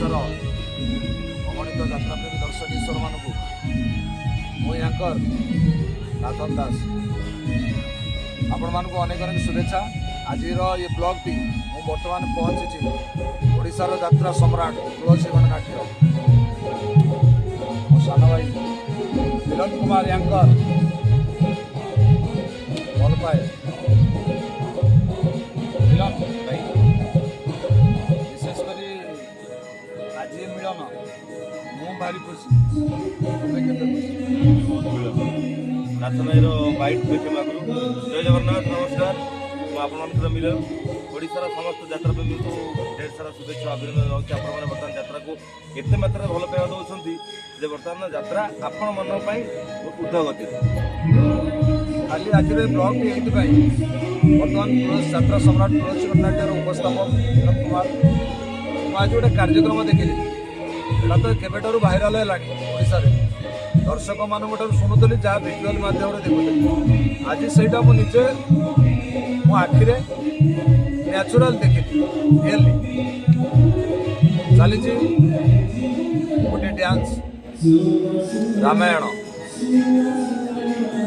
ओडिशार अगणित यात्राप्रेमी दर्शकेश्वर मानक मु एंकर नाथन दास आपण मानक अनेक अनेक शुभेच्छा। आज ये ब्लॉग टी मु बर्तमान पहुंची ओडिशार यात्रा सम्राट तुलसी गणनाट्य मो सान भाई मिलन कुमार एंकर भल पाए मिलन भाई विशेषकर आज मिलन मु भारी खुशी नाथ भाईर वाइट क्षमा करू। जय जगन्नाथ नमस्कार। मुझे मिलन ओडिशार समस्त यात्रा प्रेमी को ढेर सारा शुभेच्छा अभिनंदन रही। आपण बर्तमान यात्रा को एत मात्रा भल पाइबा दौरान जे बर्तमान यात्रा आपण मन ऊर्धगति खाली आज ब्लॉग ये बर्तमान यात्रा सम्राट तुलसी गणनाट्यर उपस्थापक मिलन कुमार आज गोटे कार्यक्रम देखिली एटा तो केवेठार भाइराल है दर्शक मान शुणुली जहाँ भिजुआल मध्यम देखुली आज से निजे मो आखिरे न्याचुराल देखी रियली चली गोटे डांस रामायण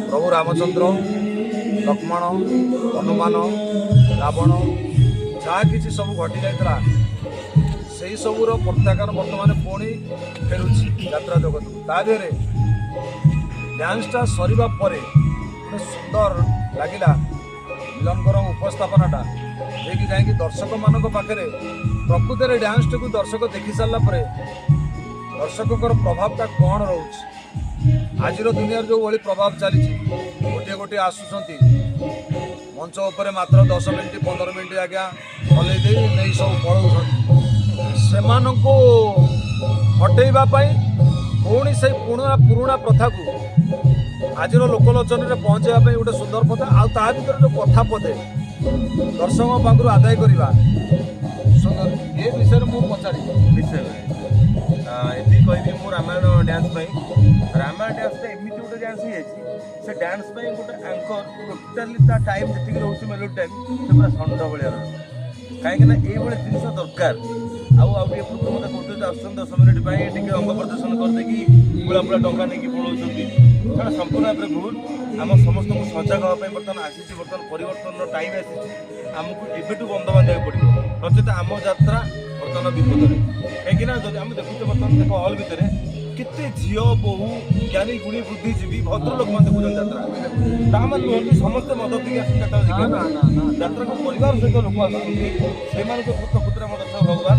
प्रभु रामचंद्र लक्ष्मण हनुमान रावण जहाँ कि सब घटी जाता से सबूर प्रत्याख्यान बर्तमान पुणी फेरुची यात्रा जगत तादेह डांसटा सरिबा परे सुंदर लगिला मिलनकर उपस्थापनाटा जे जाकि दर्शक मान पाखे प्रकृत में डांस टी दर्शक देखी सारा दर्शकों प्रभावटा कौन रोचे आज दुनिया जो भाई प्रभाव चली गोटे गोटे आसुँच मंच उपर मात्र 10 मिनिट 15 मिनिट आज्ञा हल नहीं सब पलौ से हटेवाई पुणी से पुराणा प्रथा को आज लोकलोचन में पहुँचाई गोटे सुंदर प्रथा आ भर जो कथा पदे दर्शक पाखु आदाय करवा ये विषय में मुझे पचारि विषय ये कहबी मो रामायण डांस रामायण डांस एमती गोटे डांस हो डांस गोटे एंकर टोटाली टाइम जी रोचे मेलोडी टाइम से पूरा षंड भाया कहीं ये जिन दरकार आगे पूर्व मत कहते आस 10 मिनिट अंग प्रदर्शन करदेकि पुला पुला टंका नहीं पलाऊँ कारण संपूर्ण भाव भूल आम समस्त को सजग हाँपाई बर्तमान आसी बर्तमान परिवर्तन टाइम आमको एवं बंद बांधा पड़ो नचेत आम यात्रा बर्तमान विपद कहीं आम देखुचे बर्तमान देख हल भितर केते झील बोहू ज्ञानी गुणी बुद्धिजीवी भद्र लोक मैंने देखुन यात्रा नुहति समस्ते मद देखिए यात्रा को परिवार सहित लोक आस पुत्र पुत्र भगवान